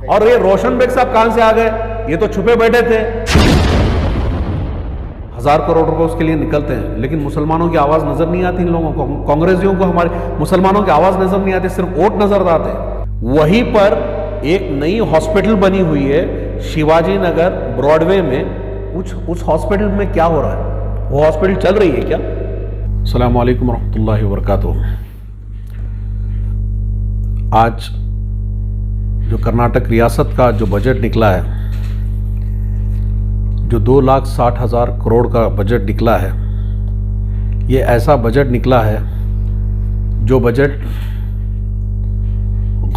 और ये रोशन बेग साहब कहां से आ गए? ये तो छुपे बैठे थे। 1000 करोड़ रुपए उसके लिए निकलते हैं, लेकिन मुसलमानों की आवाज नजर नहीं आती इन लोगों को। कांग्रेसियों को हमारे मुसलमानों की आवाज नजर नहीं आती, सिर्फ वोट नजर आते हैं। वहीं पर एक नई हॉस्पिटल बनी हुई है शिवाजी नगर ब्रॉडवे में। उस हॉस्पिटल में क्या हो रहा है? वो हॉस्पिटल चल रही है क्या? अस्सलाम वालेकुम रहमतुल्लाहि व बरकातुहू। आज जो कर्नाटक रियासत का जो बजट निकला है, जो 2,60,000 करोड़ का बजट निकला है, ये ऐसा बजट निकला है जो बजट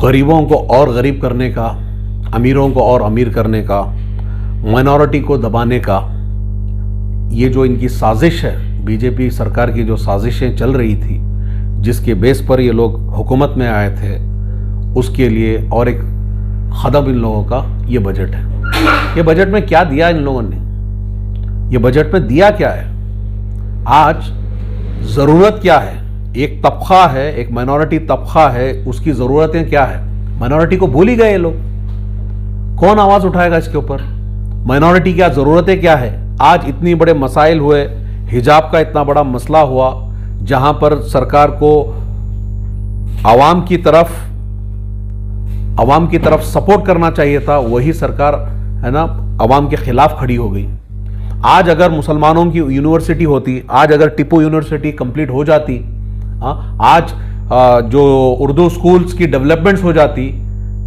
गरीबों को और गरीब करने का, अमीरों को और अमीर करने का, माइनॉरिटी को दबाने का, ये जो इनकी साजिश है, बीजेपी सरकार की जो साजिशें चल रही थी, जिसके बेस पर ये लोग हुकूमत में आए थे, उसके लिए और एक कदम इन लोगों का ये बजट है। ये बजट में क्या दिया इन लोगों ने? ये बजट में दिया क्या है? आज जरूरत क्या है? एक तबका है, एक माइनॉरिटी तबका है, उसकी जरूरतें क्या है? माइनॉरिटी को भूल ही गए ये लोग। कौन आवाज उठाएगा इसके ऊपर? माइनॉरिटी क्या जरूरतें क्या है? आज इतनी बड़े मसाइल हुए, हिजाब का इतना बड़ा मसला हुआ, जहां पर सरकार को आवाम की तरफ सपोर्ट करना चाहिए था, वही सरकार है ना आवाम के खिलाफ खड़ी हो गई। आज अगर मुसलमानों की यूनिवर्सिटी होती, आज अगर टिप्पू यूनिवर्सिटी कंप्लीट हो जाती, आज जो उर्दू स्कूल्स की डेवलपमेंट्स हो जाती,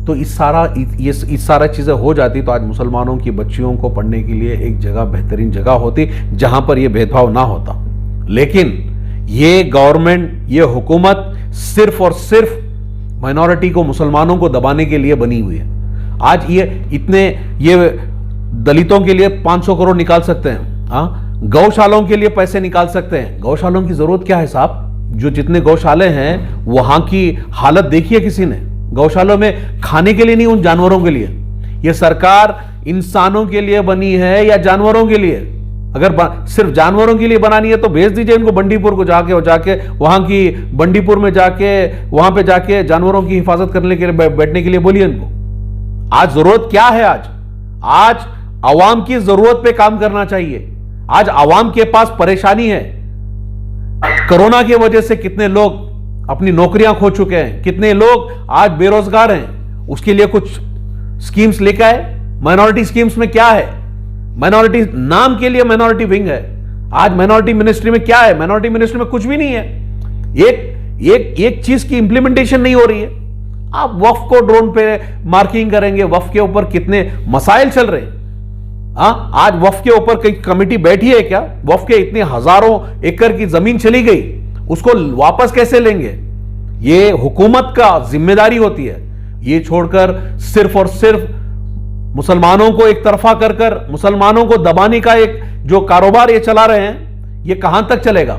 तो इस सारा चीज़ें हो जाती, तो आज मुसलमानों की बच्चियों को पढ़ने के लिए एक जगह, बेहतरीन जगह होती जहां पर यह भेदभाव ना होता। लेकिन ये गवर्नमेंट, ये हुकूमत सिर्फ और सिर्फ माइनॉरिटी को, मुसलमानों को दबाने के लिए बनी हुई है। आज ये दलितों के लिए 500 करोड़ निकाल सकते हैं, गौशालों के लिए पैसे निकाल सकते हैं। गौशालों की जरूरत क्या है साहब? जो जितने गौशाले हैं वहां की हालत देखिए किसी ने। गौशालों में खाने के लिए नहीं, उन जानवरों के लिए। यह सरकार इंसानों के लिए बनी है या जानवरों के लिए? अगर सिर्फ जानवरों के लिए बनानी है तो भेज दीजिए इनको बंडीपुर को, जाके वहां की बंडीपुर में वहां पे जाके जानवरों की हिफाजत करने के लिए, बैठने के लिए बोलिए इनको। आज जरूरत क्या है? आज आवाम की जरूरत पे काम करना चाहिए। आज आवाम के पास परेशानी है। कोरोना की वजह से कितने लोग अपनी नौकरियां खो चुके हैं, कितने लोग आज बेरोजगार हैं। उसके लिए कुछ स्कीम्स लेकर आए। माइनॉरिटी स्कीम्स में क्या है? माइनॉरिटी नाम के लिए माइनॉरिटी विंग है। आज माइनॉरिटी मिनिस्ट्री में क्या है? माइनॉरिटी मिनिस्ट्री में कुछ भी नहीं है। एक चीज की इंप्लीमेंटेशन नहीं हो रही है। आप वक्फ को ड्रोन पे मार्किंग करेंगे, वक्फ के ऊपर कितने मसाइल चल रहे हैं। आज वक्फ के ऊपर कई कमेटी बैठी है क्या? वक्फ के इतने हजारों एकड़ की जमीन चली गई, उसको वापस कैसे लेंगे? ये हुकूमत का जिम्मेदारी होती है। ये छोड़कर सिर्फ और सिर्फ मुसलमानों को एक तरफा कर मुसलमानों को दबाने का एक जो कारोबार ये चला रहे हैं, ये कहां तक चलेगा?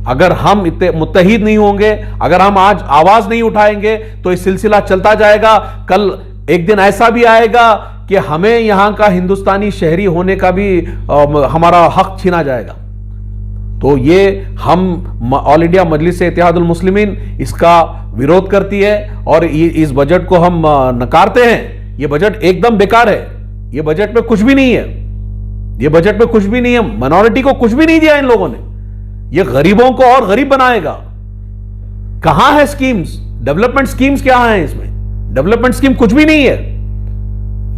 अगर हम इतने मुत्तहिद नहीं होंगे, अगर हम आज आवाज नहीं उठाएंगे, तो ये सिलसिला चलता जाएगा। कल एक दिन ऐसा भी आएगा कि हमें यहां का हिंदुस्तानी शहरी होने का भी हमारा हक छीना जाएगा। तो ये हम ऑल इंडिया मजलिस इत्तेहादुल मुस्लिमीन इसका विरोध करती है और इस बजट को हम नकारते हैं। ये बजट एकदम बेकार है। ये बजट में कुछ भी नहीं है। ये बजट में कुछ भी नहीं है। माइनॉरिटी को कुछ भी नहीं दिया इन लोगों ने। ये गरीबों को और गरीब बनाएगा। कहां है स्कीम्स? डेवलपमेंट स्कीम्स क्या है इसमें? डेवलपमेंट स्कीम कुछ भी नहीं है।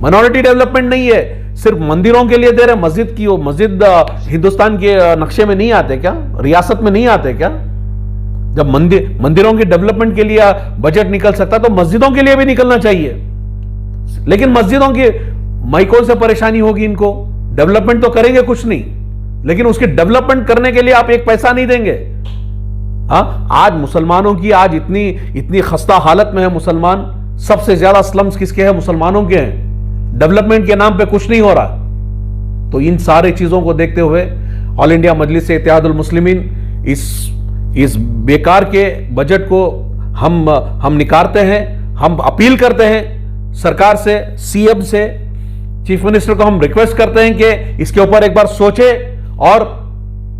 माइनॉरिटी डेवलपमेंट नहीं है। सिर्फ मंदिरों के लिए दे रहे। मस्जिद हिंदुस्तान के नक्शे में नहीं आते क्या? रियासत में नहीं आते क्या? जब मंदिरों के डेवलपमेंट के लिए बजट निकल सकता तो मस्जिदों के लिए भी निकलना चाहिए। लेकिन मस्जिदों की माइकों से परेशानी होगी इनको। डेवलपमेंट तो करेंगे कुछ नहीं, लेकिन उसके डेवलपमेंट करने के लिए आप एक पैसा नहीं देंगे। आज मुसलमानों की आज इतनी खस्ता हालत में है मुसलमान। सबसे ज्यादा स्लम्स किसके हैं? मुसलमानों के हैं। डेवलपमेंट के नाम पे कुछ नहीं हो रहा। तो इन सारे चीजों को देखते हुए ऑल इंडिया मजलिस इत्तेहादुल मुस्लिमीन इस बेकार के बजट को हम निकारते हैं। हम अपील करते हैं सरकार से, सीएम से, चीफ मिनिस्टर को हम रिक्वेस्ट करते हैं कि इसके ऊपर एक बार सोचे और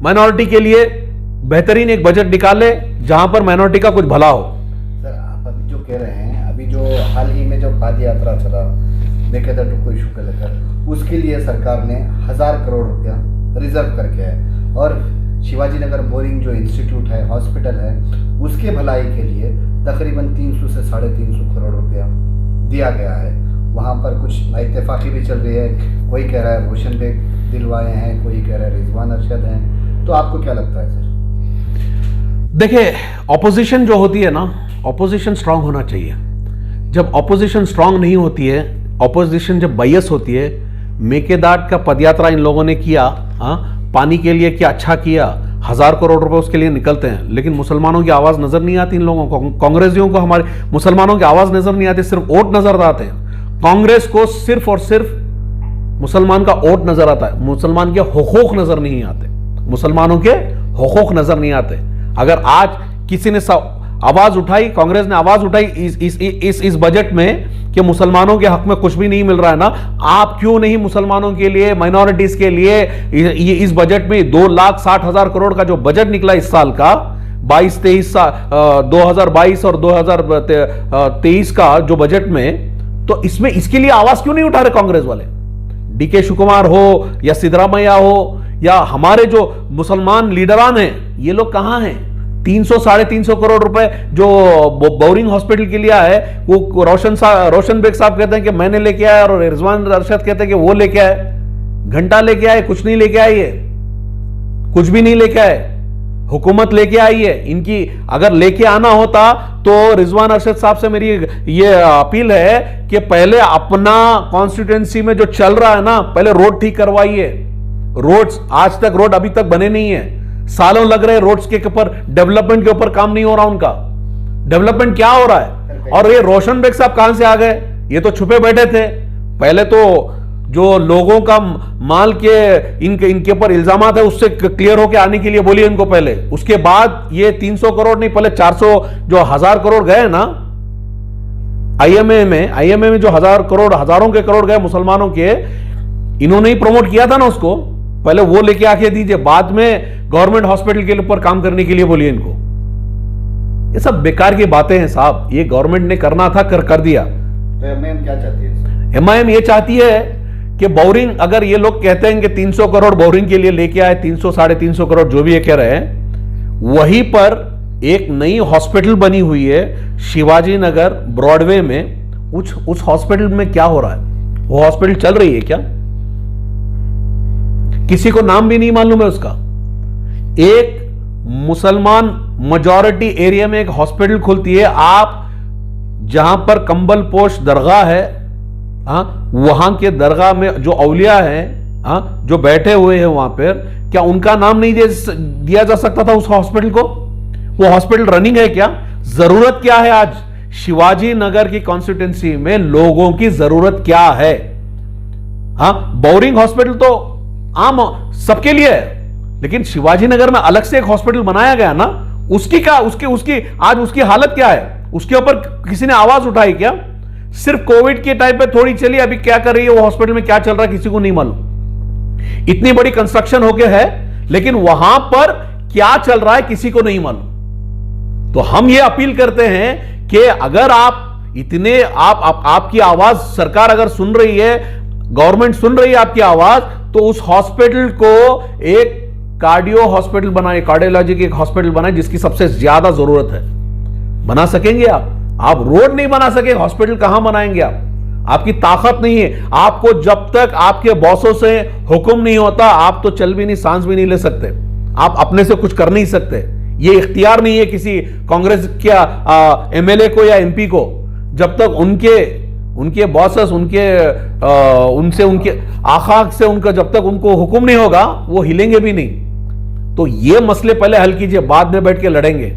माइनॉरिटी के लिए बेहतरीन एक बजट निकाले जहां पर माइनॉरिटी का कुछ भला हो। सर, आप अभी जो कह रहे हैं, अभी जो जो हाल ही में जो पद यात्रा चला मेकेदाटू टिपू इशू को लेकर, उसके लिए सरकार ने 1000 करोड़ रुपया रिजर्व करके है, और शिवाजी नगर बोरिंग जो इंस्टीट्यूट है, हॉस्पिटल है, उसके भलाई के लिए तकरीबन 300 से 350 करोड़ रुपया दिया गया है। वहाँ पर कुछ इत्तेफाकी भी चल रही है, कोई कह रहा है रोशन बेग दिलवाए हैं, कोई कह रहा है रिजवान अरशद हैं। तो आपको क्या लगता है सर? देखिए, ऑपोजिशन जो होती है ना, ऑपोजिशन स्ट्रांग होना चाहिए। जब ऑपोजिशन स्ट्रांग नहीं होती है, ऑपोजिशन जब बायस होती है, मेकेदाट का पदयात्रा इन लोगों ने किया, पानी के लिए क्या अच्छा किया, 1000 करोड़ रुपए उसके लिए निकलते हैं, लेकिन मुसलमानों की आवाज नजर नहीं आती इन लोगों को। कांग्रेसियों को हमारे मुसलमानों की आवाज नजर नहीं आती, सिर्फ वोट नजर आते हैं। कांग्रेस को सिर्फ और सिर्फ मुसलमान का वोट नजर आता है, मुसलमान के हुकूक नजर नहीं आते, मुसलमानों के हुकूक नजर नहीं आते। अगर आज किसी ने आवाज उठाई, कांग्रेस ने आवाज उठाई इस बजट में कि मुसलमानों के हक में कुछ भी नहीं मिल रहा है ना, आप क्यों नहीं मुसलमानों के लिए, माइनॉरिटीज के लिए इस बजट में 2,60,000 करोड़ का जो बजट निकला इस साल का, 2022 और 2023 का जो बजट में, तो इसमें इसके लिए आवाज क्यों नहीं उठा रहे कांग्रेस वाले? डीके शिवकुमार हो या सिद्धरामैया हो या हमारे जो मुसलमान लीडरान हैं, ये लोग कहां हैं? 300-350 करोड़ रुपए जो बोरिंग हॉस्पिटल के लिए है, वो रोशन बेग साहब कहते हैं कि मैंने लेके आया, और रिजवान अरशद कहते हैं कि वो लेके आए। घंटा लेके आए, कुछ नहीं लेके आए, ये कुछ भी नहीं लेके आए, हुकूमत लेके आई है इनकी। अगर लेके आना होता तो रिजवान अरशद साहब से मेरी ये अपील है कि पहले अपना कॉन्स्टिट्यूएंसी में जो चल रहा है ना, पहले रोड ठीक करवाइए। रोड्स आज तक रोड अभी तक बने नहीं है, सालों लग रहे रोड्स के ऊपर, डेवलपमेंट के ऊपर काम नहीं हो रहा उनका। डेवलपमेंट क्या हो रहा है? और ये रोशन बेग साहब कहां से आ गए? ये तो छुपे बैठे थे। पहले तो जो लोगों का माल के इनके ऊपर इल्जामात है, उससे क्लियर होकर आने के लिए बोलिए इनको पहले। उसके बाद ये 300 करोड़ नहीं, पहले 400 जो 1000 करोड़ गए ना आईएमए में जो 1000 करोड़, हजारों के करोड़ गए मुसलमानों के, इन्होंने ही प्रमोट किया था ना उसको। पहले वो लेके आके दीजिए, बाद में गवर्नमेंट हॉस्पिटल के ऊपर काम करने के लिए बोलिए इनको। ये सब बेकार की बातें हैं साहब, ये गवर्नमेंट ने करना था, कर दिया। तो एमआईएम क्या चाहती है? एमआईएम ये चाहती है कि बोरिंग, अगर ये लोग कहते हैं कि 300 करोड़ बोरिंग के लिए लेके आए, 300-350 करोड़ जो भी ये कह रहे हैं, वहीं पर एक नई हॉस्पिटल बनी हुई है शिवाजी नगर ब्रॉडवे में। उस हॉस्पिटल में क्या हो रहा है? वो हॉस्पिटल चल रही है क्या? किसी को नाम भी नहीं मालूम है उसका। एक मुसलमान मेजॉरिटी एरिया में एक हॉस्पिटल खुलती है, आप जहां पर कंबल पोश दरगाह है, वहां के दरगाह में जो औलिया हैं, जो बैठे हुए हैं वहां पर, क्या उनका नाम नहीं दिया जा सकता था उस हॉस्पिटल को? वो हॉस्पिटल रनिंग है क्या? जरूरत क्या है आज शिवाजी नगर की कॉन्स्टिट्यूंसी में? लोगों की जरूरत क्या है? बोरिंग हॉस्पिटल तो आम सबके लिए है, लेकिन शिवाजी नगर में अलग से एक हॉस्पिटल बनाया गया ना, उसकी आज उसकी हालत क्या है? उसके ऊपर किसी ने आवाज उठाई क्या? सिर्फ कोविड के टाइम पे थोड़ी चली, अभी क्या कर रही है वो हॉस्पिटल में, क्या चल रहा है किसी को नहीं मालूम। इतनी बड़ी कंस्ट्रक्शन होके है, लेकिन वहां पर क्या चल रहा है किसी को नहीं मालूम। तो हम ये अपील करते हैं कि अगर आप इतने आपकी आवाज सरकार अगर सुन रही है, गवर्नमेंट सुन रही है आपकी आवाज, तो उस हॉस्पिटल को एक कार्डियो हॉस्पिटल बनाए, कार्डियोलॉजी की एक हॉस्पिटल बनाए, जिसकी सबसे ज्यादा जरूरत है। बना सकेंगे आप रोड नहीं बना सके, हॉस्पिटल कहां बनाएंगे आप? आपकी ताकत नहीं है। आपको जब तक आपके बॉसों से हुक्म नहीं होता, आप तो चल भी नहीं, सांस भी नहीं ले सकते, आप अपने से कुछ कर नहीं सकते। ये इख्तियार नहीं है किसी कांग्रेस के एमएलए को या एमपी को। जब तक उनके बॉसेस, उनके आखा से उनका जब तक उनको हुक्म नहीं होगा, वो हिलेंगे भी नहीं। तो ये मसले पहले हल कीजिए, बाद में बैठ के लड़ेंगे।